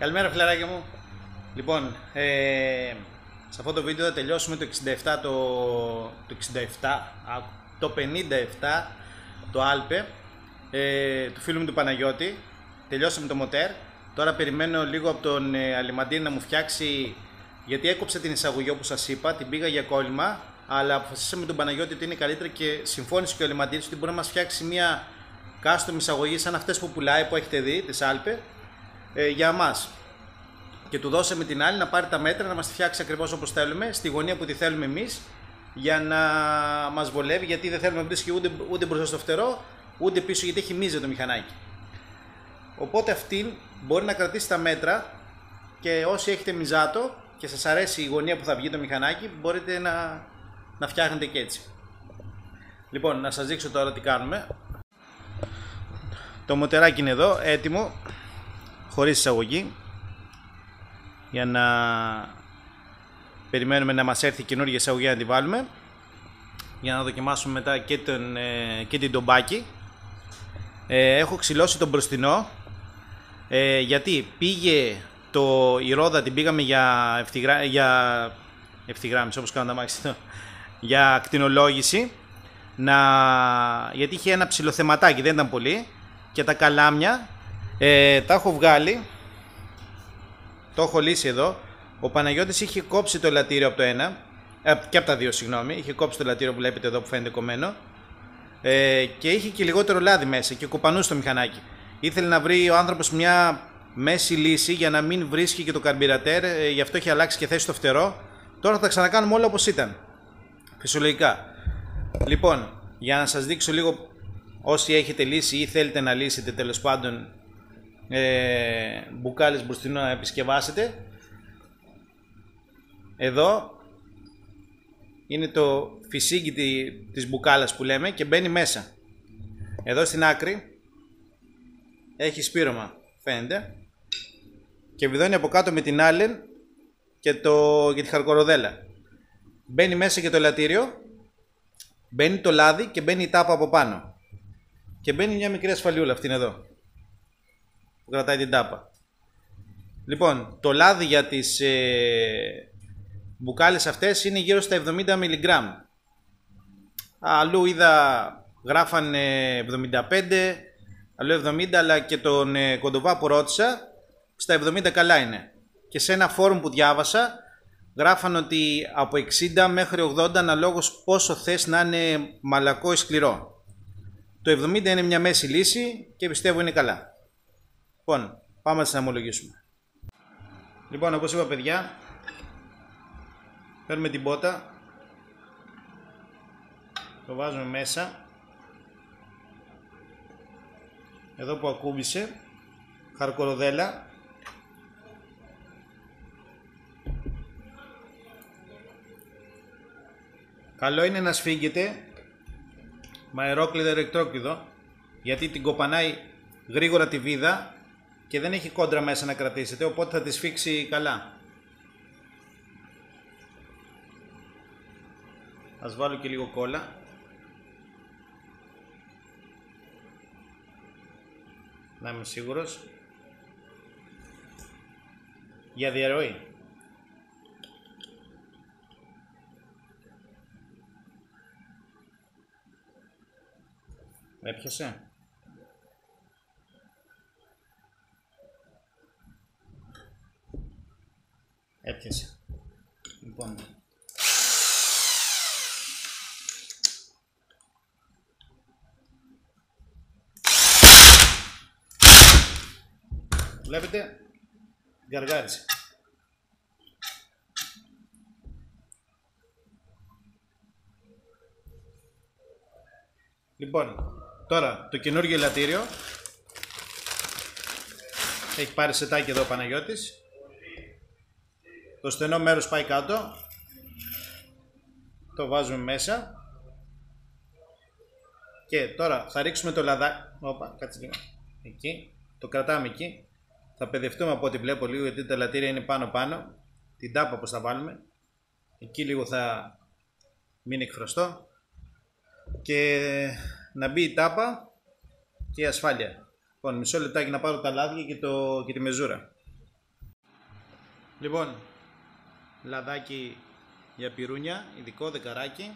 Καλημέρα φιλαράκια μου. Λοιπόν, σε αυτό το βίντεο θα τελειώσουμε το 67, το 57, το Alpe, του φίλου μου του Παναγιώτη. Τελειώσαμε το μοτέρ. Τώρα περιμένω λίγο από τον Αλιμαντήρ να μου φτιάξει, γιατί έκοψε την εισαγωγή όπως σας είπα, την πήγα για κόλλημα, αλλά αποφασίσαμε με τον Παναγιώτη ότι είναι καλύτερα και συμφώνησε και ο Αλιμαντήρης ότι μπορεί να μας φτιάξει μια custom εισαγωγή σαν αυτές που πουλάει, που έχετε δει, της Alpe, για μας. Και του δώσαμε την άλλη να πάρει τα μέτρα, να μας τη φτιάξει ακριβώς όπως θέλουμε, στη γωνία που τη θέλουμε εμείς, για να μας βολεύει, γιατί δεν θέλουμε να βρίσκει ούτε μπροστά στο φτερό, ούτε πίσω, γιατί έχει μίζε το μηχανάκι. Οπότε αυτή μπορεί να κρατήσει τα μέτρα, και όσοι έχετε μιζάτο και σας αρέσει η γωνία που θα βγει το μηχανάκι, μπορείτε να φτιάχνετε και έτσι. Λοιπόν, να σας δείξω τώρα τι κάνουμε. Το μοτεράκι είναι εδώ, έτοιμο, χωρίς εισαγωγή, για να περιμένουμε να μας έρθει καινούργια εισαγωγή να τη βάλουμε, για να δοκιμάσουμε μετά και την τομπάκι. Έχω ξυλώσει τον μπροστινό, γιατί πήγε η ρόδα, την πήγαμε για ευθυγράμμιση, όπως κάνω τα μάξι, για ακτινολόγηση, γιατί είχε ένα ψιλοθεματάκι, δεν ήταν πολύ, και τα καλάμια τα έχω βγάλει. Το έχω λύσει εδώ. Ο Παναγιώτης είχε κόψει το ελαττήριο από το ένα, και από τα δύο, συγγνώμη. Είχε κόψει το ελαττήριο που βλέπετε εδώ που φαίνεται κομμένο, και είχε και λιγότερο λάδι μέσα και κοπανούσε το μηχανάκι. Ήθελε να βρει ο άνθρωπος μια μέση λύση για να μην βρίσκει και το καρμπυρατέρ, γι' αυτό έχει αλλάξει και θέση στο φτερό. Τώρα θα τα ξανακάνουμε όλα όπως ήταν, φυσιολογικά. Λοιπόν, για να σας δείξω λίγο, όσοι έχετε λύσει ή θέλετε να λύσετε τέλος πάντων μπουκάλες μπροστινό να επισκευάσετε, εδώ είναι το φυσίγγι της μπουκάλας που λέμε και μπαίνει μέσα. Εδώ στην άκρη έχει σπήρωμα, φαίνεται, και βιδώνει από κάτω με την άλεν και τη χαρκοροδέλα. Μπαίνει μέσα και το ελαττήριο, μπαίνει το λάδι και μπαίνει η τάπα από πάνω, και μπαίνει μια μικρή ασφαλιούλα, αυτήν εδώ που κρατάει την τάπα. Λοιπόν, το λάδι για τις μπουκάλες αυτές είναι γύρω στα 70 μιλιγκράμμ. Αλλού είδα γράφανε 75, αλλού 70, αλλά και τον κοντοβά που ρώτησα, στα 70 καλά είναι. Και σε ένα φόρουμ που διάβασα γράφανε ότι από 60 μέχρι 80 αναλόγως πόσο θες να είναι μαλακό ή σκληρό. Το 70 είναι μια μέση λύση και πιστεύω είναι καλά. Λοιπόν, πάμε να συναμολογήσουμε. Λοιπόν, όπως είπα παιδιά, παίρνουμε την πότα, το βάζουμε μέσα, εδώ που ακούμπησε, χαρκοροδέλα, καλό είναι να σφίγγεται με αερόκλειδο ηλεκτρόκλειδο, γιατί την κοπανάει γρήγορα τη βίδα και δεν έχει κόντρα μέσα να κρατήσετε, οπότε θα τη σφίξει καλά. Ας βάλω και λίγο κόλλα. Να είμαι σίγουρος. Για διαρροή. Έπιασε. Έπιασε. Λοιπόν. Βλέπετε, γκαργάρισε. Λοιπόν, τώρα το καινούργιο ελαττήριο έχει πάρει σετάκι εδώ ο Παναγιώτης. Το στενό μέρος πάει κάτω, το βάζουμε μέσα και τώρα θα ρίξουμε το λαδάκι. Όπα, κάτσε λίγο. Εκεί, το κρατάμε εκεί. Θα παιδευτούμε από ό,τι βλέπω λίγο, γιατί τα ελαττήρια είναι πάνω. Την τάπα πως θα βάλουμε. Εκεί λίγο θα μείνει εκφραστό. Και να μπει η τάπα και η ασφάλεια. Λοιπόν, μισό λεπτάκι να πάρω τα λάδια και τη μεζούρα. Λοιπόν, λαδάκι για πυρούνια, ειδικό δεκαράκι.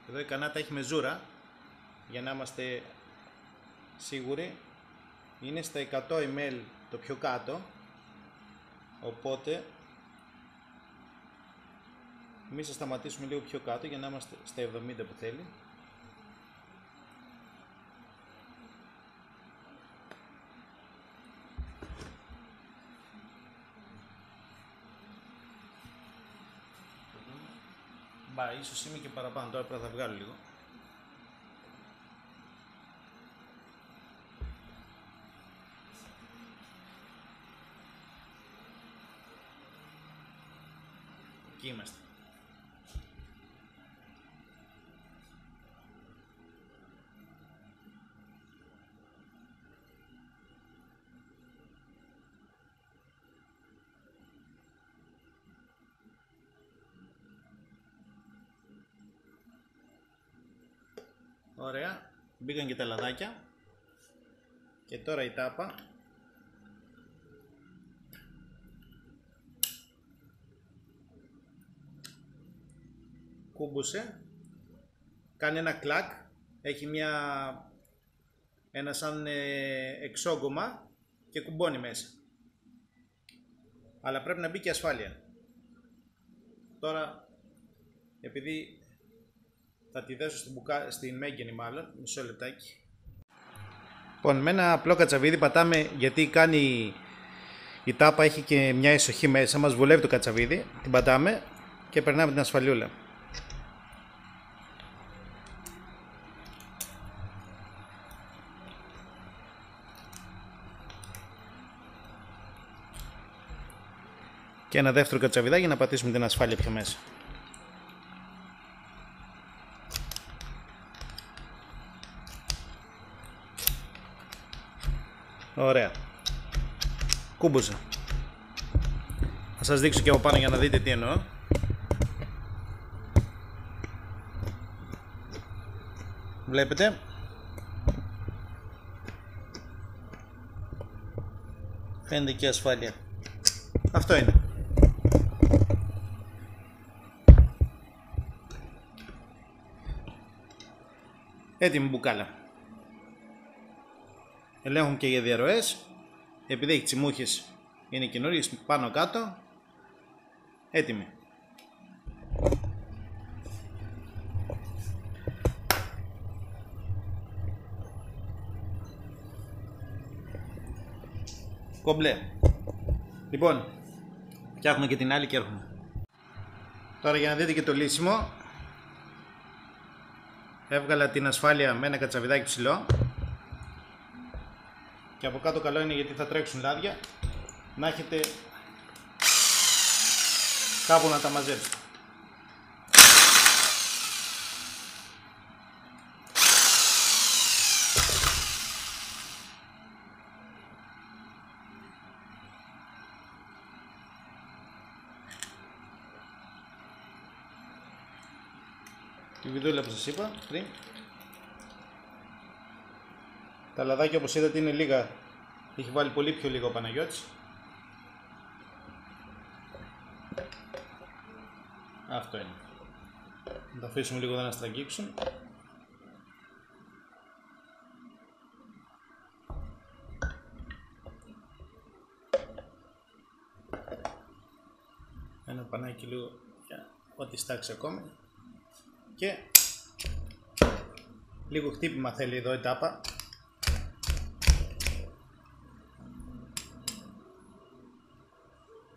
Εδώ η κανάτα έχει μεζούρα, για να είμαστε σίγουροι. Είναι στα 100 ml το πιο κάτω, οπότε εμείς θα σταματήσουμε λίγο πιο κάτω για να είμαστε στα 70 που θέλει. Μπα, ίσως είμαι και παραπάνω, τώρα πρέπει να θα βγάλω λίγο. Εκεί είμαστε. Ωραία, μπήκαν και τα λαδάκια και τώρα η τάπα. Κούμπουσε, κάνει ένα κλακ, έχει ένα σαν εξόγκωμα και κουμπώνει μέσα. Αλλά πρέπει να μπει και ασφάλεια. Τώρα, επειδή θα τη δέσω στην μέγενη μάλλον, μισό λεπτάκι. Λοιπόν, με ένα απλό κατσαβίδι πατάμε, γιατί η τάπα έχει και μια εισοχή μέσα, μας βολεύει το κατσαβίδι, την πατάμε και περνάμε την ασφαλιούλα. Και ένα δεύτερο κατσαβιδάκι για να πατήσουμε την ασφάλεια πιο μέσα. Ωραία. Κούμπουσα. Θα σας δείξω και από πάνω για να δείτε τι εννοώ. Βλέπετε. Φαίνεται και ασφάλεια. Αυτό είναι. Έτοιμη μπουκάλα. Ελέγχουν και για διαρροές. Επειδή έχει τσιμούχες, είναι καινούριες πάνω κάτω. Έτοιμη. Κομπλέ. Λοιπόν, φτιάχνουμε και την άλλη και έρχομαι. Τώρα για να δείτε και το λύσιμο, έβγαλα την ασφάλεια με ένα κατσαβιδάκι ψηλό. Και από κάτω καλό είναι, γιατί θα τρέξουν λάδια, να έχετε κάπου να τα μαζέψετε. Τη βιδούλα που σας είπα πριν. Τα λαδάκια, όπως είδατε, είναι λίγα. Έχει βάλει πολύ πιο λίγο ο Παναγιώτης. Αυτό είναι. Θα τα αφήσουμε λίγο εδώ να στραγγίξουν. Ένα πανάκι λίγο για ό,τι στάξει ακόμη. Και λίγο χτύπημα θέλει εδώ η τάπα.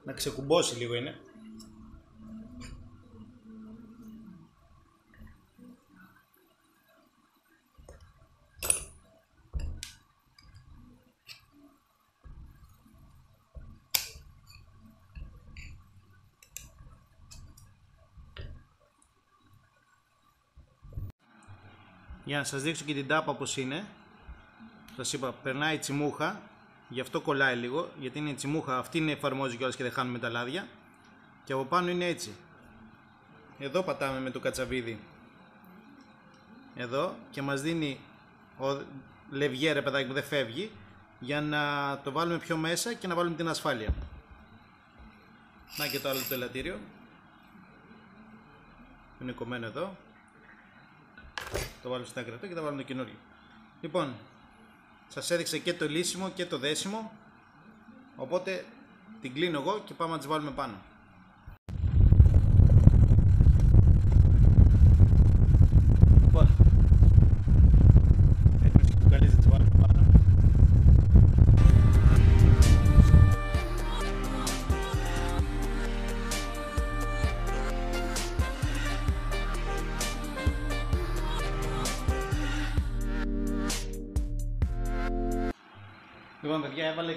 Να ξεκουμπώσει λίγο είναι. Για να σας δείξω και την τάπα πως είναι. Σας είπα, περνάει τσιμούχα, γι' αυτό κολλάει λίγο, γιατί είναι τσιμούχα, αυτή είναι εφαρμόζει κιόλας και δεν χάνουμε τα λάδια. Και από πάνω είναι έτσι. Εδώ πατάμε με το κατσαβίδι. Εδώ, και μας δίνει λευγέ, ρε παιδάκι, που δεν φεύγει, για να το βάλουμε πιο μέσα και να βάλουμε την ασφάλεια. Να και το άλλο το ελαττήριο. Είναι κομμένο εδώ. Το βάλω στην άκρη αυτό και θα βάλω το καινούριο. Λοιπόν, σας έδειξα και το λύσιμο και το δέσιμο. Οπότε την κλείνω εγώ και πάμε να τις βάλουμε πάνω. Λοιπόν, έτοιμες και του καλείς να τις βάλουμε πάνω. Λοιπόν παιδιά, έβαλε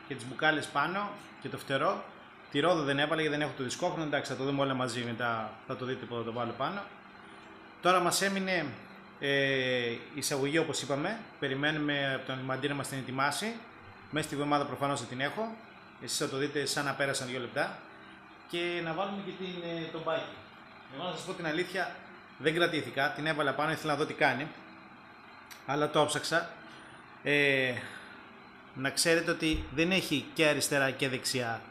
και τις μπουκάλες πάνω και το φτερό. Τη ρόδο δεν έβαλε γιατί δεν έχω το δισκόχρονο. Εντάξει, θα το δούμε όλα μαζί μετά, θα το δείτε που θα το βάλω πάνω. Τώρα μας έμεινε η εισαγωγή όπως είπαμε. Περιμένουμε από τον Αλιμαντή να μας την ετοιμάσει. Μέσα στη εβδομάδα προφανώς θα την έχω. Εσείς θα το δείτε σαν να πέρασαν 2 λεπτά. Και να βάλουμε και το μπάκι. Εγώ να σας πω την αλήθεια, δεν κρατήθηκα. Την έβαλα πάνω, ήθελα να δω τι κάνει. Αλλά το ψάξα. Να ξέρετε ότι δεν έχει και αριστερά και δεξιά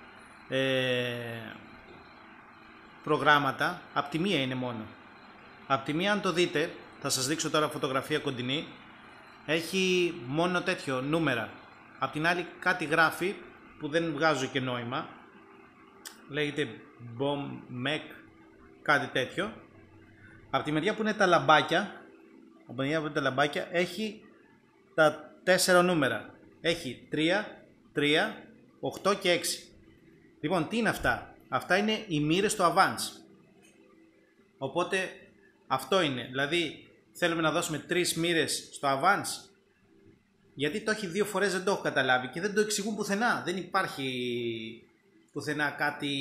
προγράμματα, απ' τη μία είναι μόνο. Απ' τη μία, αν το δείτε, θα σας δείξω τώρα φωτογραφία κοντινή, έχει μόνο τέτοιο νούμερα. Απ' την άλλη κάτι γράφει που δεν βγάζω και νόημα, λέγεται BOMMEC, κάτι τέτοιο. Απ' τη μεριά που είναι τα λαμπάκια, έχει τα 4 νούμερα. Έχει 3, 3, 8 και 6. Λοιπόν, τι είναι αυτά? Αυτά είναι οι μοίρες στο Avance. Οπότε αυτό είναι. Δηλαδή θέλουμε να δώσουμε 3 μοίρες στο Avance. Γιατί το έχει 2 φορές, δεν το έχω καταλάβει και δεν το εξηγούν πουθενά. Δεν υπάρχει πουθενά κάτι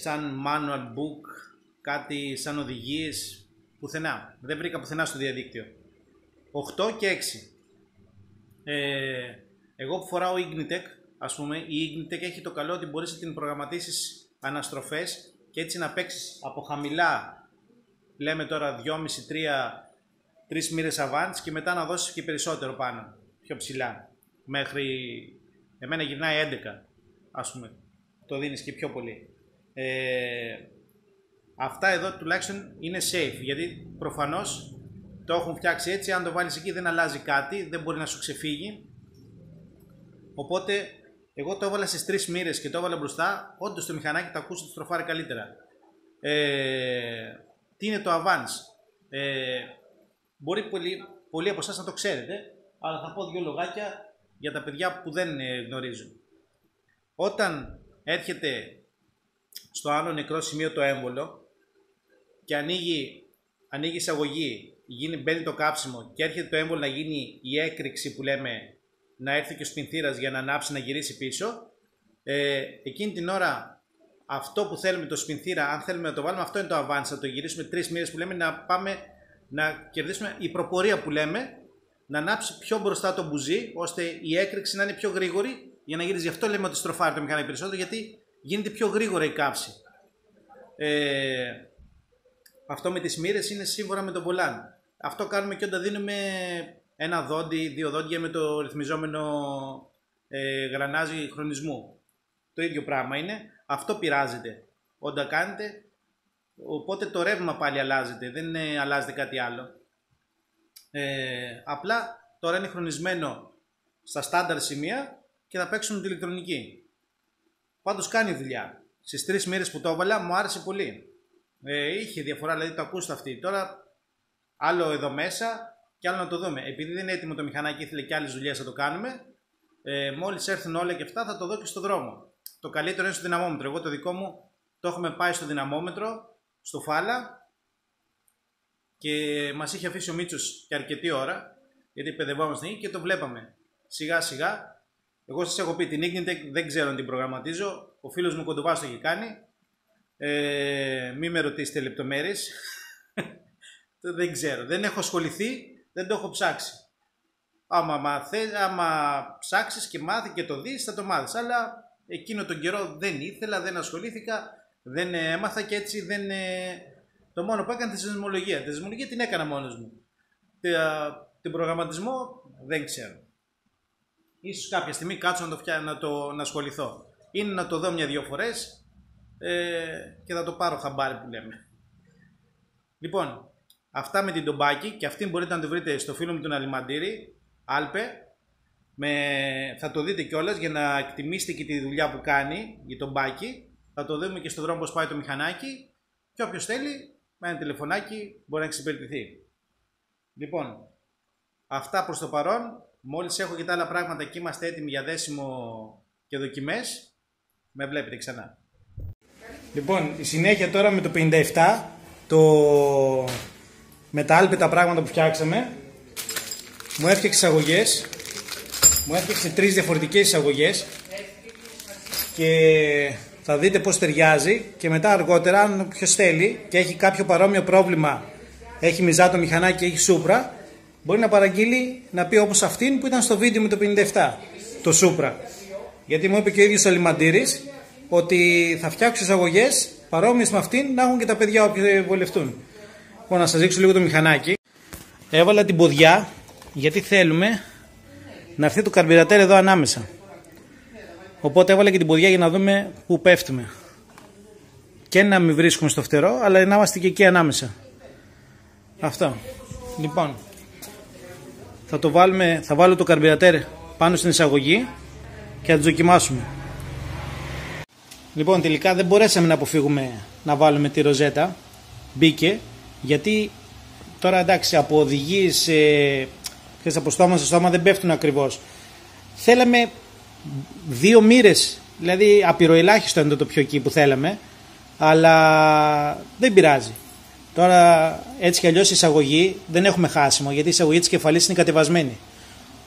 σαν manual book, κάτι σαν οδηγίες. Πουθενά. Δεν βρήκα πουθενά στο διαδίκτυο. 8 και 6. Εγώ που φοράω Ignitec, ας πούμε, η Ignitec έχει το καλό ότι μπορείς να την προγραμματίσεις αναστροφές και έτσι να παίξεις από χαμηλά, λέμε τώρα 2,5-3, 3 μοίρες Avance και μετά να δώσεις και περισσότερο πάνω, πιο ψηλά, μέχρι, εμένα γυρνάει 11, ας πούμε, το δίνεις και πιο πολύ. Αυτά εδώ τουλάχιστον είναι safe, γιατί προφανώς το έχουν φτιάξει έτσι, αν το βάλεις εκεί δεν αλλάζει κάτι, δεν μπορεί να σου ξεφύγει. Οπότε εγώ το έβαλα στις 3 μοίρες και το έβαλα μπροστά, όντως το μηχανάκι το ακούσει, το στροφάρει καλύτερα. Τι είναι το Avance? Μπορεί πολλοί από εσάς να το ξέρετε, αλλά θα πω 2 λογάκια για τα παιδιά που δεν γνωρίζουν. Όταν έρχεται στο άλλο νεκρό σημείο το έμβολο και ανοίγει εισαγωγή, μπαίνει το κάψιμο και έρχεται το έμβολο να γίνει η έκρηξη που λέμε, να έρθει και ο σπινθήρας για να ανάψει, να γυρίσει πίσω, εκείνη την ώρα αυτό που θέλουμε το σπινθήρα, αν θέλουμε να το βάλουμε, αυτό είναι το Avance, να το γυρίσουμε 3 μοίρες που λέμε, να πάμε να κερδίσουμε η προπορία που λέμε, να ανάψει πιο μπροστά το μπουζί, ώστε η έκρηξη να είναι πιο γρήγορη για να γυρίσει. Γι' αυτό λέμε ότι στροφάρει το μηχανάκι περισσότερο, γιατί γίνεται πιο γρήγορα η κάψη. Αυτό με τις μοίρες είναι σύμφωνα με το βολάν. Αυτό κάνουμε και όταν δίνουμε ένα δόντι, 2 δόντια με το ρυθμιζόμενο γρανάζι χρονισμού. Το ίδιο πράγμα είναι. Αυτό πειράζεται όταν κάνετε. Οπότε το ρεύμα πάλι αλλάζεται. Δεν αλλάζεται κάτι άλλο. Απλά τώρα είναι χρονισμένο στα στάνταρ σημεία και θα παίξουμε την ηλεκτρονική. Πάντως κάνει δουλειά. Στις 3 μοίρες που το έβαλα μου άρεσε πολύ. Είχε διαφορά, δηλαδή το ακούστε αυτή. Τώρα άλλο εδώ μέσα και άλλο να το δούμε. Επειδή δεν είναι έτοιμο το μηχανάκι, ήθελε και άλλες δουλειές να το κάνουμε. Μόλις έρθουν όλα και αυτά θα το δω και στο δρόμο. Το καλύτερο είναι στο δυναμόμετρο. Εγώ το δικό μου το έχουμε πάει στο δυναμόμετρο, στο Φάλα, και μας είχε αφήσει ο Μίτσος και αρκετή ώρα, γιατί παιδευόμαστε εκεί και το βλέπαμε σιγά σιγά. Εγώ σας έχω πει την Ignitec δεν ξέρω αν την προγραμματίζω. Ο φίλος μου Κοντοβάς το έχει κάνει. Μην με ρωτήσετε λεπτομέρειες. Δεν ξέρω, δεν έχω ασχοληθεί, δεν το έχω ψάξει. Άμα ψάξεις και μάθει και το δεις θα το μάθεις, αλλά εκείνο τον καιρό δεν ήθελα, δεν ασχολήθηκα, δεν έμαθα και έτσι δεν... Το μόνο που έκανα τη δεσμολογία. Τη δεσμολογία την έκανα μόνος μου. Την προγραμματισμό δεν ξέρω. Ίσως κάποια στιγμή κάτσω να ασχοληθώ. είναι να το δω μια-δυο φορές και θα το πάρω χαμπάρι που λέμε. Λοιπόν, αυτά με την Τομπάκη, και αυτήν μπορείτε να το βρείτε στο φίλο μου τον Αλιμαντήρη, Άλπε. Θα το δείτε κιόλας για να εκτιμήσετε και τη δουλειά που κάνει η Τομπάκη. Θα το δούμε και στον δρόμο πώς πάει το μηχανάκι, και όποιος θέλει με ένα τηλεφωνάκι μπορεί να εξυπηρετηθεί. Λοιπόν, αυτά προς το παρόν. Μόλις έχω και τα άλλα πράγματα και είμαστε έτοιμοι για δέσιμο και δοκιμές, με βλέπετε ξανά. Λοιπόν, η συνέχεια τώρα με το 57, με τα άλπε τα πράγματα που φτιάξαμε. Μου έφτιαξε εισαγωγές. Μου έφτιαξε 3 διαφορετικές εισαγωγές και θα δείτε πως ταιριάζει, και μετά αργότερα, αν ποιος θέλει και έχει κάποιο παρόμοιο πρόβλημα, έχει μιζά το μηχανάκι και έχει σούπρα, μπορεί να παραγγείλει, να πει όπως αυτήν που ήταν στο βίντεο με το 57, το σούπρα. Γιατί μου είπε και ο ίδιος ο Αλιμαντήρης ότι θα φτιάξω εισαγωγές παρόμοιες με αυτήν, να έχουν και τα παιδιά όποιοι βολευτούν. Λοιπόν, να σας δείξω λίγο το μηχανάκι. Έβαλα την ποδιά γιατί θέλουμε να έρθει το καρμπυρατέρ εδώ ανάμεσα. Οπότε έβαλα και την ποδιά για να δούμε πού πέφτουμε. Και να μην βρίσκουμε στο φτερό, αλλά να είμαστε και εκεί ανάμεσα. Αυτό. Λοιπόν, θα βάλω το καρμπυρατέρ πάνω στην εισαγωγή και θα το δοκιμάσουμε. Λοιπόν, τελικά δεν μπορέσαμε να αποφύγουμε να βάλουμε τη ροζέτα. Μπήκε, γιατί τώρα εντάξει, από οδηγίες από στόμα σε στόμα δεν πέφτουν ακριβώς. Θέλαμε 2 μοίρες, δηλαδή απειροελάχιστο είναι το πιο εκεί που θέλαμε, αλλά δεν πειράζει. Τώρα έτσι κι αλλιώς η εισαγωγή δεν έχουμε χάσιμο, γιατί η εισαγωγή της κεφαλής είναι κατεβασμένη.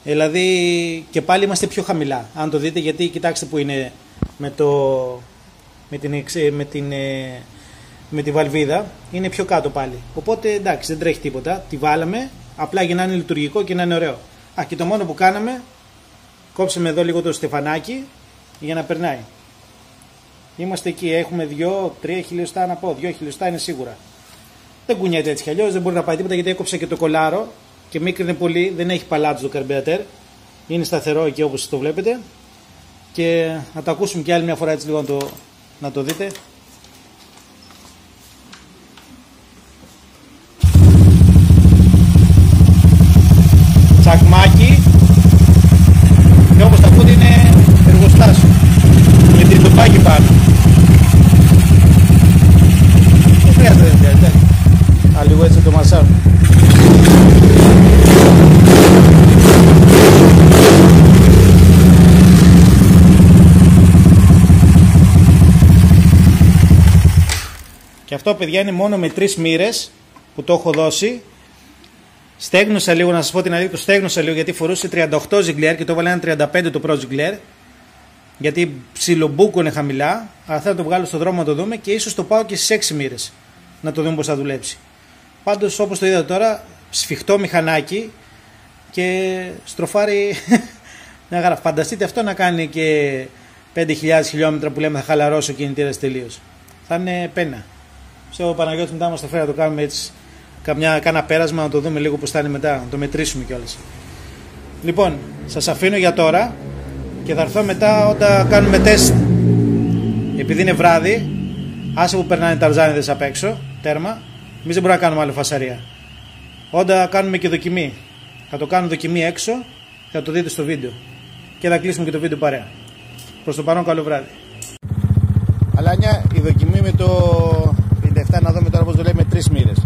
Δηλαδή και πάλι είμαστε πιο χαμηλά, αν το δείτε, γιατί κοιτάξτε που είναι με τη βαλβίδα, είναι πιο κάτω πάλι. Οπότε εντάξει, δεν τρέχει τίποτα, τη βάλαμε απλά για να είναι λειτουργικό και να είναι ωραίο. Και το μόνο που κάναμε, κόψαμε εδώ λίγο το στεφανάκι για να περνάει. Είμαστε εκεί, έχουμε 2-3 χιλιοστά να πω, 2 χιλιοστά είναι σίγουρα. Δεν κουνιέται έτσι κι αλλιώς, δεν μπορεί να πάει τίποτα, γιατί έκοψα και το κολάρο και μίκρινε πολύ, δεν έχει παλάτους το καρμπυρατέρ. Είναι σταθερό εκεί όπως το βλέπετε. Και να το ακούσουμε και άλλη μια φορά έτσι λίγο να το δείτε. Τσακμάκι, και όπως τα ακούτε είναι εργοστάσιο με την Τομπάκη πάνω. Δεν χρειάζεται, λίγο έτσι το μασάρω. Και αυτό, παιδιά, είναι μόνο με 3 μοίρες που το έχω δώσει. Στέγνωσα λίγο, να σας πω την αλήθεια, το στέγνωσα λίγο, γιατί φορούσε 38 ζιγκλέρ και το έβαλε ένα 35 το πρώτο ζιγκλέρ, γιατί ψιλομπούκωνε χαμηλά. Αλλά θα το βγάλω στο δρόμο να το δούμε, και ίσως το πάω και στις 6 μοίρες να το δούμε πώς θα δουλέψει. Πάντως, όπως το είδατε τώρα, σφιχτό μηχανάκι και στροφάρει. Να γράφει. Φανταστείτε αυτό να κάνει και 5.000 χιλιόμετρα που λέμε θα χαλαρώσει ο κινητήρας τελείως. Θα είναι πένα. Στο Παναγιώτη μετά μας το φέρει να το κάνουμε έτσι. Κάνα πέρασμα να το δούμε λίγο πώς θα είναι μετά, να το μετρήσουμε κιόλας. Λοιπόν, σας αφήνω για τώρα και θα έρθω μετά όταν κάνουμε τεστ. Επειδή είναι βράδυ, άσε που περνάνε τα ταρζάνιδες απ' έξω, τέρμα, εμείς δεν μπορούμε να κάνουμε άλλο φασαρία. Όταν κάνουμε και δοκιμή, θα το κάνω δοκιμή έξω, θα το δείτε στο βίντεο. Και θα κλείσουμε και το βίντεο παρέα. Προς το παρόν, καλό βράδυ. Αλάνια, η δοκιμή με το 57, να δούμε τώρα πώς δουλεύει με 3 μοίρες.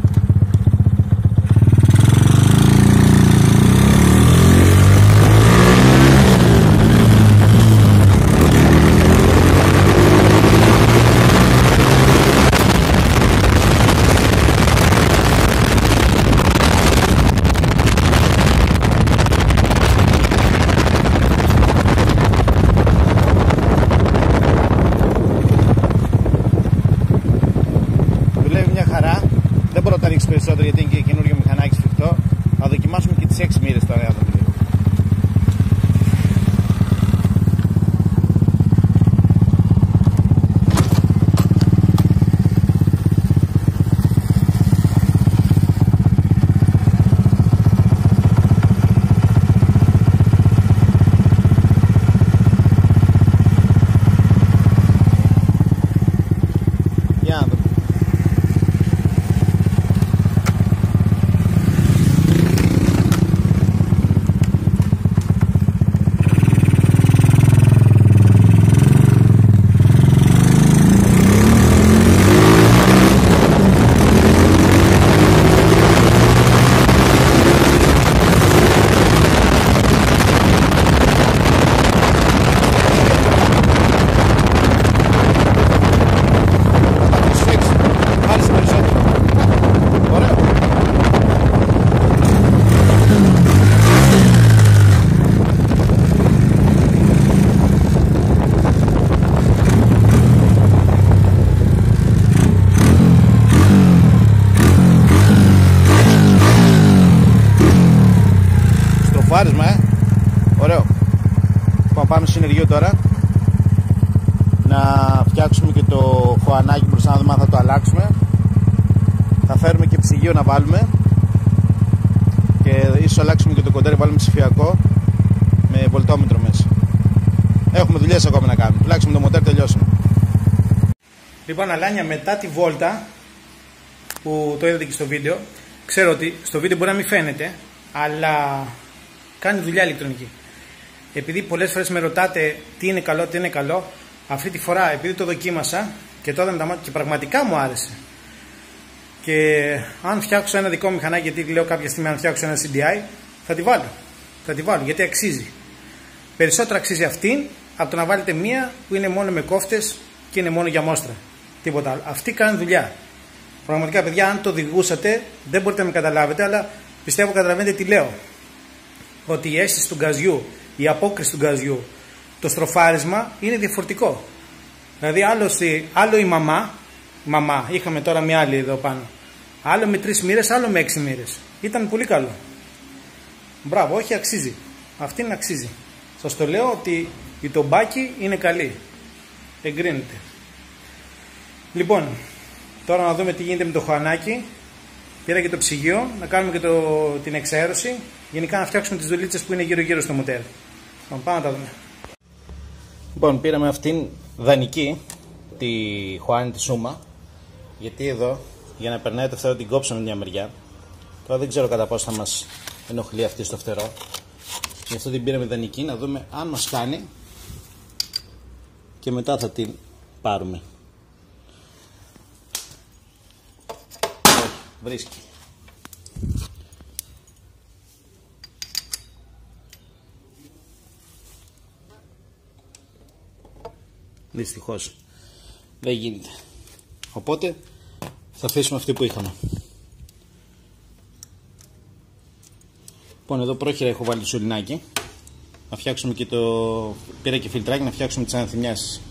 Δεν μπορώ να τα ρίξω περισσότερο γιατί είναι και καινούργιο μηχανάκι σφιχτό. Θα δοκιμάσουμε και τις 6 μοίρες τώρα. Λοιπόν, πάμε στο συνεργείο τώρα να φτιάξουμε και το χωανάκι μπροστά, να δούμε αν θα το αλλάξουμε. Θα φέρουμε και ψυγείο να βάλουμε και ίσως αλλάξουμε και το κοντέρ, βάλουμε ψηφιακό με βολτόμετρο μέσα. Έχουμε δουλειές ακόμα να κάνουμε, τουλάχιστον το μοτέρ τελειώσαμε. Λοιπόν, Αλάνια, μετά τη βόλτα που το είδατε και στο βίντεο, ξέρω ότι στο βίντεο μπορεί να μην φαίνεται, αλλά κάνει δουλειά ηλεκτρονική. Επειδή πολλές φορές με ρωτάτε τι είναι καλό, τι είναι καλό, αυτή τη φορά επειδή το δοκίμασα και το είδα με τα μάτια και πραγματικά μου άρεσε. Και αν φτιάξω ένα δικό μηχανάκι, γιατί λέω κάποια στιγμή αν φτιάξω ένα CDI, θα τη βάλω. Θα τη βάλω γιατί αξίζει. Περισσότερο αξίζει αυτήν από το να βάλετε μία που είναι μόνο με κόφτες και είναι μόνο για μόστρα. Τίποτα άλλο. Αυτή κάνει δουλειά. Πραγματικά, παιδιά, αν το οδηγούσατε, δεν μπορείτε να με καταλάβετε, αλλά πιστεύω καταλαβαίνετε τι λέω. Ότι η αίσθηση του γκαζιού, η απόκριση του γκαζιού, το στροφάρισμα είναι διαφορετικό. Δηλαδή, άλλο η μαμά, είχαμε τώρα μια άλλη εδώ πάνω. Άλλο με 3 μοίρες, άλλο με 6 μοίρες. Ήταν πολύ καλό. Μπράβο, όχι, αξίζει. Αυτή είναι αξίζει. Σας το λέω ότι η τομπάκι είναι καλή. Εγκρίνεται. Λοιπόν, τώρα να δούμε τι γίνεται με το χωανάκι. Πήρα και το ψυγείο, να κάνουμε και την εξαέρωση. Γενικά να φτιάξουμε τις δουλίτσες που είναι γύρω-γύρω στο μοτέρ. Πάμε να τα δούμε. Λοιπόν, πήραμε αυτήν δανεική, τη Χωάνη τη Σούμα. Γιατί εδώ, για να περνάει το φτερό, την κόψαμε μια μεριά. Τώρα δεν ξέρω κατά πόσο θα μας ενοχλεί αυτή στο φτερό. Γι' αυτό την πήραμε δανεική, να δούμε αν μας κάνει. Και μετά θα την πάρουμε. Όχι, βρίσκει. Δυστυχώς δεν γίνεται. Οπότε θα αφήσουμε αυτή που είχαμε. Λοιπόν, εδώ πρόχειρα έχω βάλει το σωληνάκι. Να φτιάξουμε και το... Πήρα και φιλτράκι να φτιάξουμε τις αναθυμιάσεις.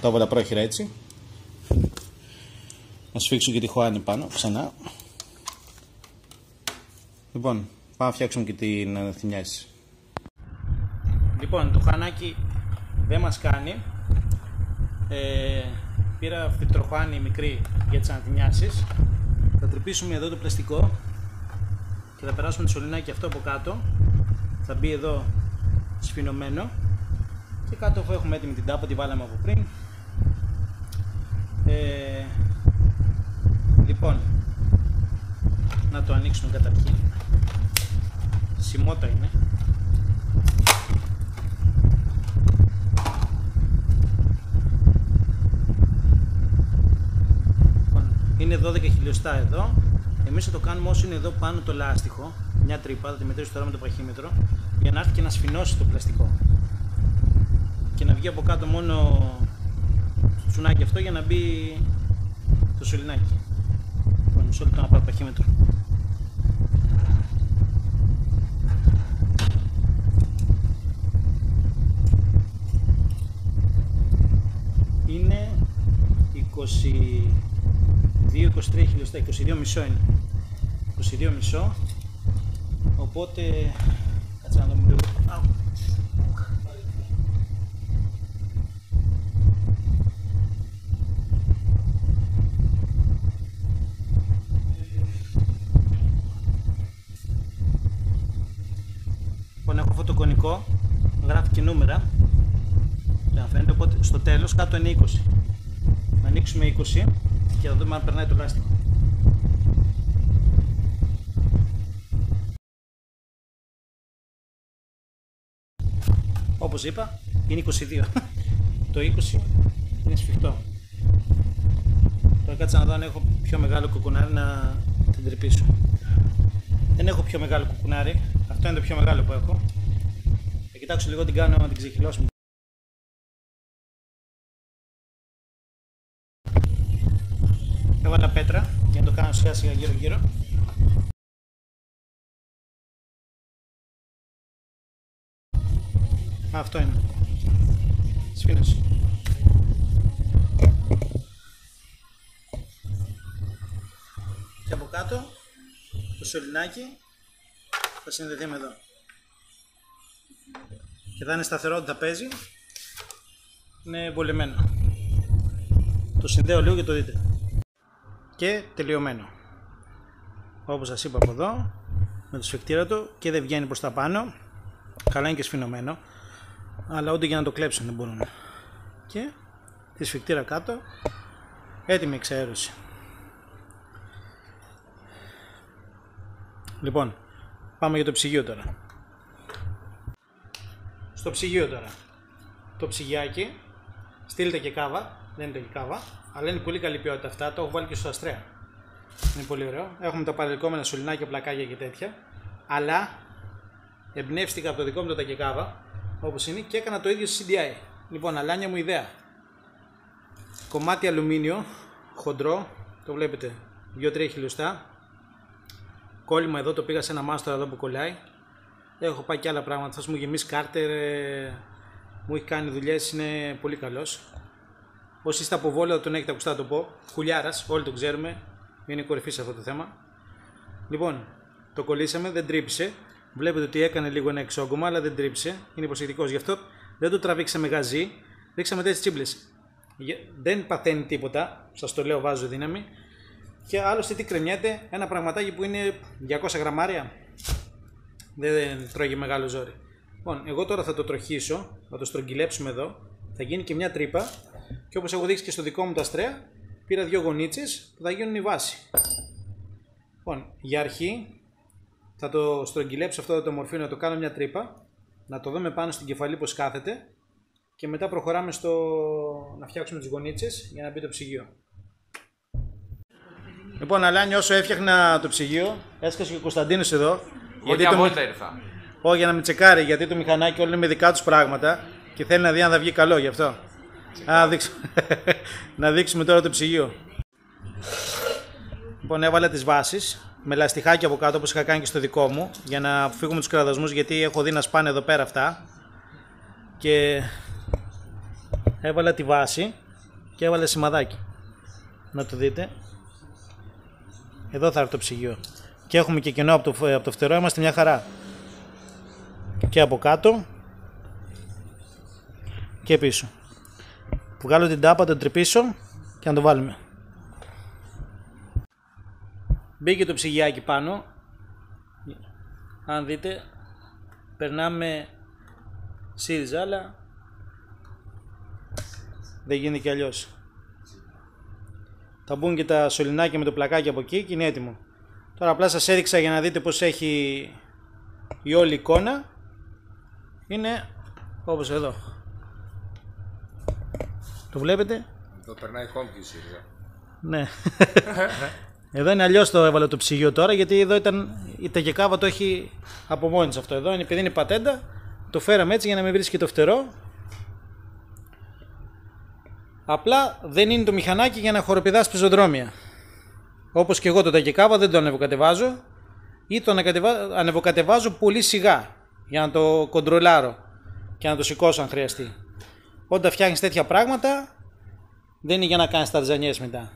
Το έβαλα πρόχειρα έτσι. Να σφίξω και τη Χωάνη πάνω ξανά. Λοιπόν, πάμε να φτιάξουμε και την αναθυμιάση. Λοιπόν, το χανάκι δεν μας κάνει. Πήρα φιλτροχάνη μικρή για τις αναθυμιάσεις. Θα τρυπήσουμε εδώ το πλαστικό και θα περάσουμε το σωληνάκι αυτό από κάτω. Θα μπει εδώ σφινωμένο και κάτω έχουμε έτοιμη την τάπα, τη βάλαμε από πριν. Λοιπόν, να το ανοίξουμε καταρχήν. Σημότα είναι. Είναι 12 χιλιοστά εδώ. Εμείς θα το κάνουμε όσο είναι εδώ πάνω το λάστιχο. Μια τρύπα, θα τη μετρήσω τώρα με το παχύμετρο, για να έρθει και να σφινώσει το πλαστικό. Και να βγει από κάτω μόνο το τσουνάκι αυτό για να μπει το σωληνάκι. Λοιπόν, μισό λεπτό να πάρω το παχύμετρο. Είναι 22-23 χιλιοστά, 22 μισό είναι. 22 μισό. Οπότε, κάτσε να δούμε λίγο. Λοιπόν, έχω φωτοκονικό, γράφει και νούμερα. Δεν φαίνεται, οπότε στο τέλος κάτω είναι 20. Να ανοίξουμε 20 και θα δούμε αν περνάει το λάστιχο. Όπως είπα, είναι 22. Το 20 είναι σφιχτό. Τώρα κάτσε να δω αν έχω πιο μεγάλο κουκουνάρι να την τρυπήσω. Δεν έχω πιο μεγάλο κουκουνάρι. Αυτό είναι το πιο μεγάλο που έχω. Θα κοιτάξω λίγο την κάνω να την ξεχυλώσουμε. Έβαλα πέτρα για να το κάνω σιγά σιγά γύρω γύρω. Αυτό είναι. Σφήνωσε. Και από κάτω το σωληνάκι θα συνδεθεί με εδώ. και θα είναι σταθερό ότι θα παίζει. Είναι βολεμένο. Το συνδέω λίγο και το δείτε. Και τελειωμένο. Όπως σας είπα από εδώ, με το σφιχτήρα του και δεν βγαίνει προς τα πάνω. Καλά είναι και σφινωμένο, αλλά ούτε για να το κλέψουν δεν μπορούν. Και τη σφιχτήρα κάτω, έτοιμη εξαέρωση. Λοιπόν, πάμε για το ψυγείο τώρα. Στο ψυγείο τώρα. Το ψυγιάκι, στείλτε και κάβα, δεν είναι και κάβα, αλλά είναι πολύ καλή ποιότητα αυτά, το έχω βάλει και στο αστρέα. Είναι πολύ ωραίο. Έχουμε τα παρελκόμενα σωληνάκια, πλακάκια και τέτοια, αλλά εμπνεύστηκα από το δικό μου το τακεκάβα, όπως είναι, και έκανα το ίδιο στο CDI. Λοιπόν, αλάνια μου ιδέα. Κομμάτι αλουμίνιο, χοντρό, το βλέπετε, 2-3 χιλιοστά. Κόλλημα εδώ, το πήγα σε ένα μάστορα εδώ που κολλάει. Έχω πάει και άλλα πράγματα, θα μου γεμίσει κάρτερ, μου έχει κάνει δουλειές, είναι πολύ καλός. Όσοι είστε από Βόλο τον έχετε ακουστά το πω, Χουλιάρας, όλοι το ξέρουμε, είναι κορυφή σε αυτό το θέμα. Λοιπόν, το κολλήσαμε, δεν τρύπησε. Βλέπετε ότι έκανε λίγο ένα εξόγκωμα, αλλά δεν τρύπησε. Είναι προσεκτικός, γι' αυτό δεν το τραβήξαμε γαζί, ρίξαμε τέτοιες τσίμπλες. Δεν παθαίνει τίποτα, σας το λέω, βάζω δύναμη. Και άλλωστε τι κρεμιέται, ένα πραγματάκι που είναι 200 γραμμάρια. Δεν τρώγει μεγάλο ζόρι. Λοιπόν, εγώ τώρα θα το τροχίσω, θα το στρογγυλέψουμε εδώ, θα γίνει και μια τρύπα. Και όπως έχω δείξει και στο δικό μου το αστρέα, πήρα 2 γονίτσες που θα γίνουν η βάση. Λοιπόν, για αρχή θα το στρογγυλέψω αυτό το μορφή, να το κάνω μια τρύπα, να το δούμε πάνω στην κεφαλή πως κάθεται και μετά προχωράμε στο να φτιάξουμε τις γονίτσες για να μπει το ψυγείο. Λοιπόν, Αλάνη, όσο έφτιαχνα το ψυγείο, έσκασε και ο Κωνσταντίνος εδώ. Γιατί για βόλτα ήρθα. Όχι, για να με τσεκάρει, γιατί το μηχανάκι όλο είναι με δικά τους πράγματα και θέλει να δει αν θα βγει καλό γι' αυτό. Να δείξουμε τώρα το ψυγείο. Λοιπόν, έβαλα τις βάσεις με λαστιχάκι από κάτω όπως είχα κάνει και στο δικό μου, για να αποφύγουμε τους κραδασμούς, γιατί έχω δει να σπάνε εδώ πέρα αυτά. Και έβαλα τη βάση και έβαλα σημαδάκι. Να το δείτε. Εδώ θα έρθει το ψυγείο. Και έχουμε και κενό από το φτερό, είμαστε μια χαρά. Και από κάτω και πίσω. Βγάλω την τάπα, τον τρυπήσω και να το βάλουμε. Μπήκε το ψυγιάκι πάνω. Αν δείτε, περνάμε ΣΥΡΙΖΑ, αλλά δεν γίνεται και αλλιώς. Θα μπουν και τα σωληνάκια με το πλακάκι από εκεί και είναι έτοιμο. Τώρα απλά σας έδειξα για να δείτε πως έχει η όλη εικόνα. Είναι όπως εδώ. Το βλέπετε? Εδώ περνάει κόμπι η ΣΥΡΙΖΑ. Ναι. Εδώ είναι αλλιώς το έβαλα το ψυγείο τώρα, γιατί εδώ ήταν η τακεκάβα, το έχει από μόνη της αυτό. Εδώ είναι, επειδή είναι πατέντα, το φέραμε έτσι για να μην βρίσκει το φτερό. Απλά δεν είναι το μηχανάκι για να χοροπηδάς πεζοδρόμια. Όπως και εγώ το τακεκάβα δεν το ανεβοκατεβάζω, ή το ανεβοκατεβάζω πολύ σιγά για να το κοντρολάρω και να το σηκώσω αν χρειαστεί. Όταν φτιάχνεις τέτοια πράγματα δεν είναι για να κάνεις ταρζανιές μετά.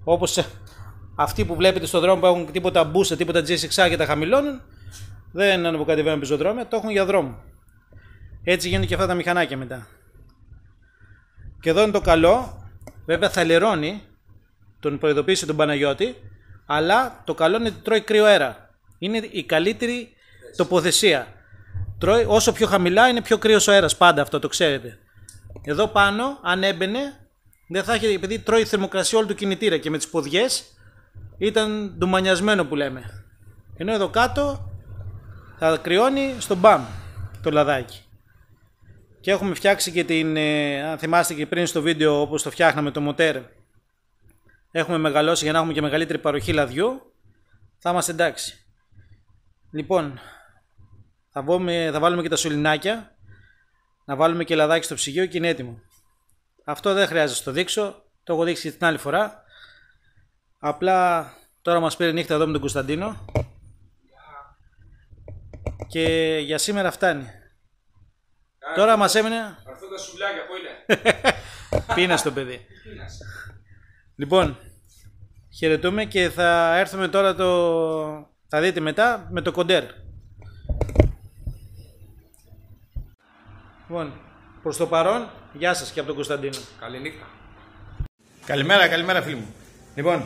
Όπως αυτοί που βλέπετε στον δρόμο που έχουν τίποτα μπούσα, τίποτα GSX και τα χαμηλώνουν, δεν ανεβοκατεβαίνουν πεζοδρόμια, το έχουν για δρόμο. Έτσι γίνονται και αυτά τα μηχανάκια μετά. Και εδώ είναι το καλό, βέβαια θα λερώνει, τον προειδοποίησε τον Παναγιώτη, αλλά το καλό είναι ότι τρώει κρύο αέρα. Είναι η καλύτερη τοποθεσία. Τρώει όσο πιο χαμηλά είναι πιο κρύος ο αέρας, πάντα αυτό το ξέρετε. Εδώ πάνω, αν έμπαινε, δεν θα έχει, επειδή τρώει θερμοκρασία όλου του κινητήρα και με τις ποδιές ήταν ντουμανιασμένο που λέμε. Ενώ εδώ κάτω θα κρυώνει στο μπαμ το λαδάκι. Και έχουμε φτιάξει και την, αν θυμάστε και πριν στο βίντεο όπως το φτιάχναμε το μοτέρ, έχουμε μεγαλώσει για να έχουμε και μεγαλύτερη παροχή λαδιού, θα είμαστε εντάξει. Λοιπόν, θα βάλουμε και τα σωληνάκια, να βάλουμε και λαδάκι στο ψυγείο και είναι έτοιμο. Αυτό δεν χρειάζεται να το δείξω, το έχω δείξει την άλλη φορά. Απλά τώρα μας πήρε νύχτα εδώ με τον Κωνσταντίνο και για σήμερα φτάνει. Τώρα μας έμεινε... Αυτό τα σουβλάκια που είναι. Πίνας το παιδί. Λοιπόν, χαιρετούμε και θα έρθουμε τώρα θα δείτε μετά με το κοντέρ. Λοιπόν, προς το παρόν, γεια σας και από τον Κωνσταντίνο. Καληνύχτα. Καλημέρα φίλοι μου. Λοιπόν,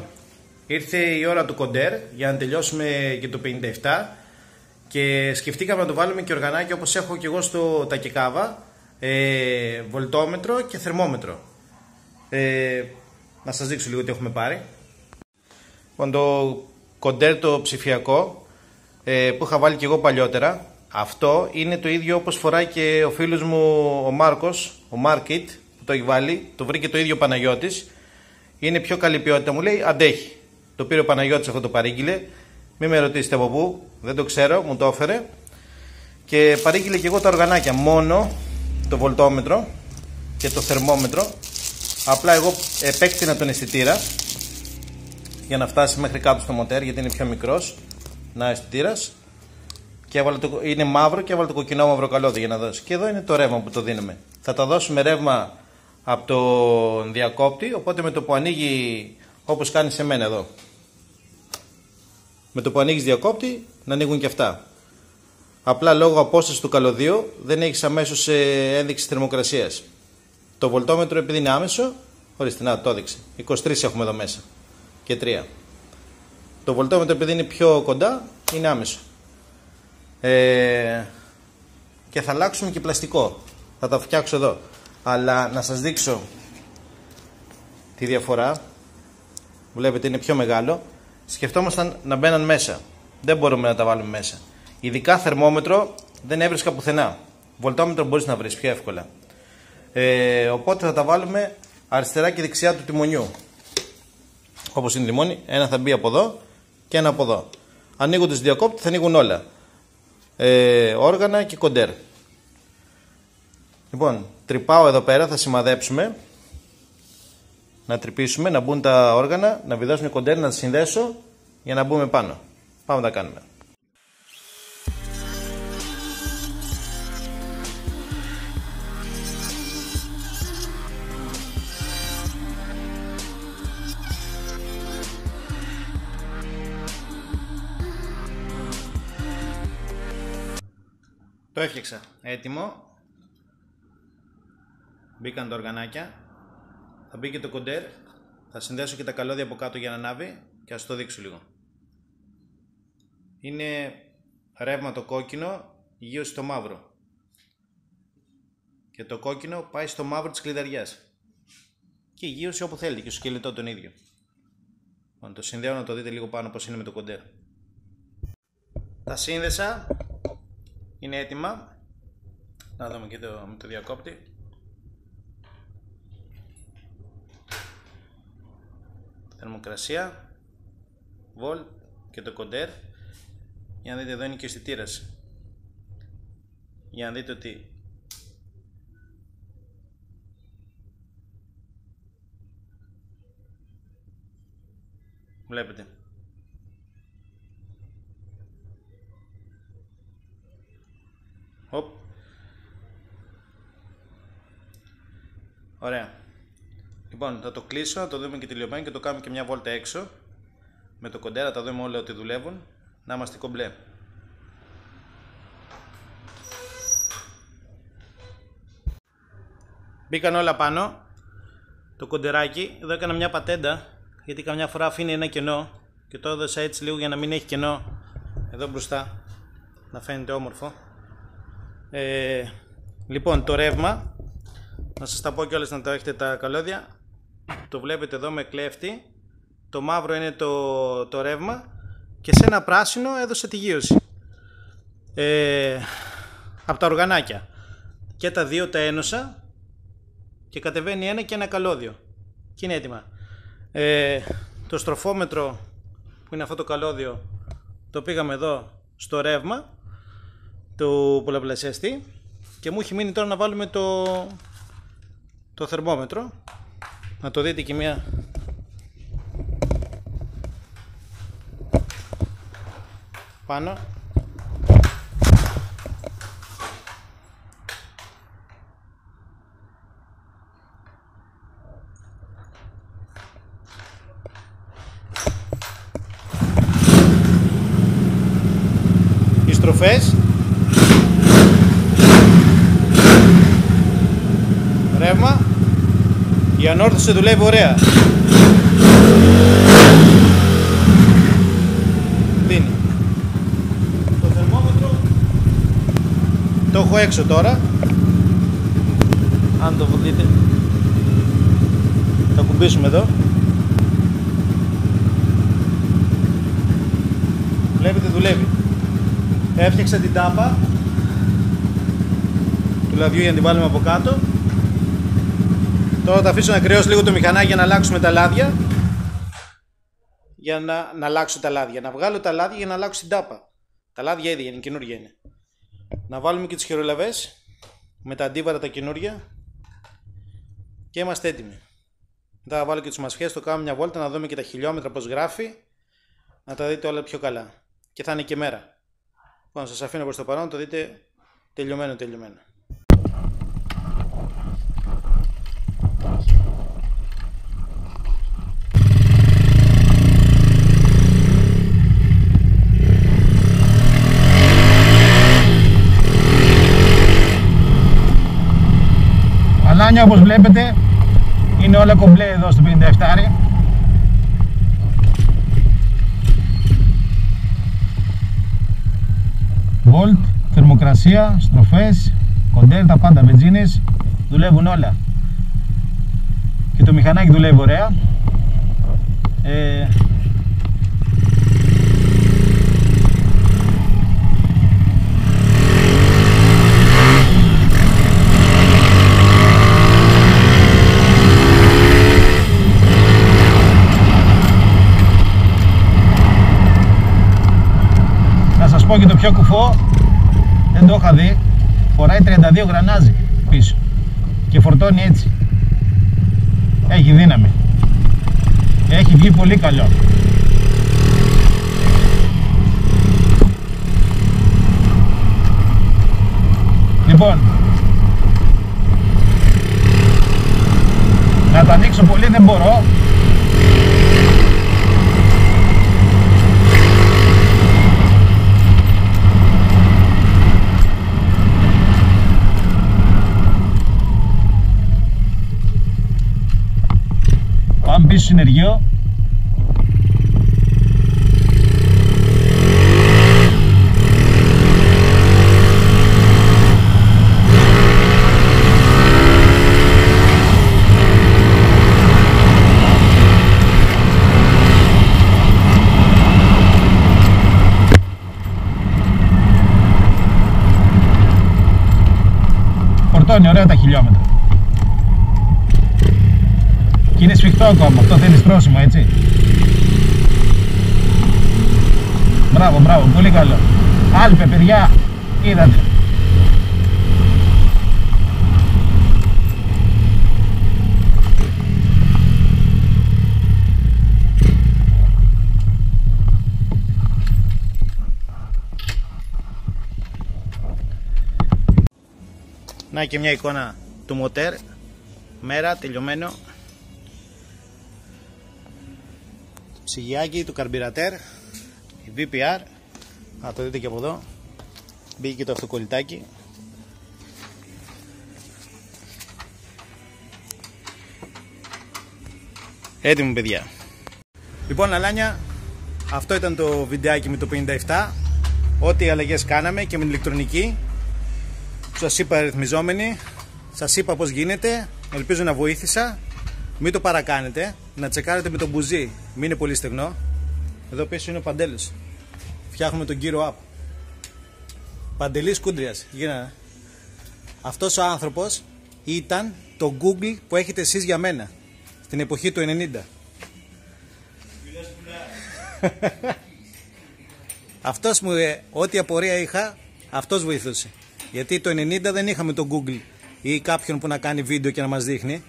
ήρθε η ώρα του κοντέρ για να τελειώσουμε και το 57 και σκεφτήκαμε να το βάλουμε και οργανάκι όπως έχω και εγώ στο Τακεκάβα, βολτόμετρο και θερμόμετρο. Να σας δείξω λίγο τι έχουμε πάρει. Λοιπόν, το κοντέρ το ψηφιακό που είχα βάλει και εγώ παλιότερα, αυτό είναι το ίδιο όπως φοράει και ο φίλος μου ο Μάρκος, ο Μάρκιτ που το έχει βάλει, το βρήκε το ίδιο ο Παναγιώτης. Είναι πιο καλή ποιότητα, μου λέει, αντέχει. Το πήρε ο Παναγιώτης, αυτό το παρήγγειλε. Μην με ρωτήσετε από πού, δεν το ξέρω, μου το έφερε. Και παρήγγειλε και εγώ τα οργανάκια, μόνο το βολτόμετρο και το θερμόμετρο. Απλά εγώ επέκτηνα τον αισθητήρα για να φτάσει μέχρι κάτω στο μοτέρ, γιατί είναι πιο μικρός. Να, αισθητήρας. Και είναι μαύρο και έβαλε το κοκκινό μαύρο καλώδιο για να δώσει. Και εδώ είναι το ρεύμα που το δίνουμε. Θα τα δώσουμε ρεύμα από τον διακόπτη, οπότε με το που ανοίγει, όπως κάνει σε μένα εδώ, με το που ανοίγεις διακόπτη να ανοίγουν και αυτά. Απλά λόγω απόστασης του καλωδίου δεν έχεις αμέσως ένδειξη θερμοκρασίας. Το βολτόμετρο, επειδή είναι άμεσο, ορίστε, να το έδειξε, 23 έχουμε εδώ μέσα και 3. Το βολτόμετρο, επειδή είναι πιο κοντά, είναι άμεσο. Και θα αλλάξουμε και πλαστικό, θα τα φτιάξω εδώ. Αλλά να σας δείξω τη διαφορά. Βλέπετε είναι πιο μεγάλο. Σκεφτόμασταν να μπαίναν μέσα. Δεν μπορούμε να τα βάλουμε μέσα. Ειδικά θερμόμετρο δεν έβρισκα πουθενά. Βολτόμετρο μπορείς να βρεις πιο εύκολα. Οπότε θα τα βάλουμε αριστερά και δεξιά του τιμονιού. Όπως είναι η τιμόνι, ένα θα μπει από εδώ και ένα από εδώ. Ανοίγοντας διακόπτη θα ανοίγουν όλα. Όργανα και κοντέρ. Λοιπόν, τρυπάω εδώ πέρα, θα σημαδέψουμε. Να τρυπήσουμε, να μπουν τα όργανα, να βιδώσουμε κοντέρ, να τα συνδέσω για να μπούμε πάνω. Πάμε να τα κάνουμε. Το έφτιαξα. Έτοιμο. Μπήκαν τα οργανάκια. Θα μπει και το κοντέρ. Θα συνδέσω και τα καλώδια από κάτω για να ανάβει και ας το δείξω λίγο. Είναι ρεύμα το κόκκινο, γύρω στο μαύρο. Και το κόκκινο πάει στο μαύρο της κλειδαριάς. Και γύρωσε όπου θέλετε και στο σκελετό τον ίδιο. Λοιπόν, το συνδέω να το δείτε λίγο πάνω πώς είναι με το κοντέρ. Τα σύνδεσα. Είναι έτοιμα. Να δούμε και με το διακόπτη. Θερμοκρασία, βολ και το κοντέρ. Για να δείτε, εδώ είναι και ο αισθητήρας. Για να δείτε ότι βλέπετε. Οπ. Ωραία. Λοιπόν, θα το κλείσω, θα το δούμε και τελειωμένο και το κάνουμε και μια βόλτα έξω. Με το κοντέρα τα δούμε όλα ότι δουλεύουν. Να είμαστε κομπλέ. Μπήκαν όλα πάνω. Το κοντεράκι, εδώ έκανα μια πατέντα, γιατί καμιά φορά αφήνει ένα κενό. Και το έδωσα έτσι λίγο για να μην έχει κενό εδώ μπροστά. Να φαίνεται όμορφο. Λοιπόν, το ρεύμα, να σας τα πω κιόλας να τα έχετε τα καλώδια. Το βλέπετε εδώ με κλέφτη. Το μαύρο είναι το ρεύμα. Και σε ένα πράσινο έδωσε τη γύρωση. Από τα οργανάκια. Και τα δύο τα ένωσα. Και κατεβαίνει ένα και ένα καλώδιο. Και είναι έτοιμα. Το στροφόμετρο, που είναι αυτό το καλώδιο, το πήγαμε εδώ στο ρεύμα του πολλαπλασιαστή. Και μου έχει μείνει τώρα να βάλουμε το θερμόμετρο. Να το δείτε και μια. Πάνω. Οι στροφές Η ανόρθωση δουλεύει ωραία. Δίνει. Το θερμόμετρο το έχω έξω τώρα. Αν το δείτε, θα κουμπίσουμε εδώ. Βλέπετε, δουλεύει. Έφτιαξα την τάπα του λαδιού για να την βάλουμε από κάτω. Τώρα θα αφήσω να κρυώσει λίγο το μηχανάκι για να αλλάξουμε τα λάδια. Για να αλλάξω τα λάδια. Να βγάλω τα λάδια για να αλλάξω την τάπα. Τα λάδια ίδια είναι, καινούργια είναι. Να βάλουμε και τις χειρολαβές με τα αντίβαρα τα καινούργια. Και είμαστε έτοιμοι. Μετά θα βάλω και τις μασχές, το κάνω μια βόλτα να δούμε και τα χιλιόμετρα πως γράφει. Να τα δείτε όλα πιο καλά. Και θα είναι και μέρα. Λοιπόν, σας αφήνω προς το παρόν, το δείτε τελειωμένο. Αλάνια, όπως βλέπετε, είναι όλα κομπλέ εδώ στο 57. Βολτ, θερμοκρασία, στροφές, κοντέρ, τα πάντα, βενζίνες, δουλεύουν όλα. Και το μηχανάκι δουλεύει ωραία. Να σας πω και το πιο κουφό, δεν το είχα δει, φοράει 32 γρανάζι πίσω και φορτώνει έτσι. Έχει δύναμη, έχει βγει πολύ καλό. Λοιπόν, να τα ανοίξω πολύ δεν μπορώ. Πάμε πίσω συνεργείο. Φορτώνει ωραία τα χιλιόμετρα. Και είναι σφιχτό ακόμα, αυτό θέλει στρώσιμο, έτσι. Μπράβο, πολύ καλό. Άλπε, παιδιά, είδατε. Να και μια εικόνα του μοτέρ, μέρα, τελειωμένο. Ψυγιάκι του καρμπυρατέρ, η VPR, να το δείτε και από εδώ, μπήκε και το αυτοκολλητάκι. Έτοιμο, παιδιά. Λοιπόν, αλάνια, αυτό ήταν το βιντεάκι με το 57. Ό,τι αλλαγές κάναμε και με την ηλεκτρονική. Σας είπα ρυθμιζόμενοι, σας είπα πως γίνεται, ελπίζω να βοήθησα. Μην το παρακάνετε, να τσεκάρετε με το μπουζί, μην είναι πολύ στεγνό. Εδώ πίσω είναι ο Παντέλος. Φτιάχνουμε τον κύριο App. Παντελής Κούντριας. Αυτός ο άνθρωπος ήταν το Google που έχετε εσείς για μένα στην εποχή του 90. Αυτός μου, ό,τι απορία είχα, αυτός βοηθούσε. Γιατί το 90 δεν είχαμε το Google ή κάποιον που να κάνει βίντεο και να μας δείχνει.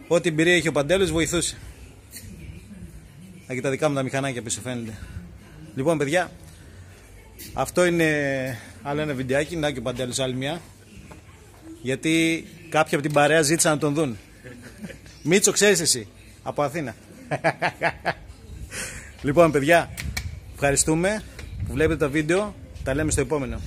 Ό,τι εμπειρία είχε ο Παντέλος βοηθούσε. Να και τα δικά μου τα μηχανάκια πίσω φαίνεται. Λοιπόν, παιδιά, αυτό είναι άλλο ένα βιντεάκι. Να και ο Παντέλος άλλη μια. Γιατί κάποιοι από την παρέα ζήτησαν να τον δουν. Μίτσο, ξέρεις εσύ, από Αθήνα. Λοιπόν, παιδιά, ευχαριστούμε που βλέπετε τα βίντεο. Τα λέμε στο επόμενο.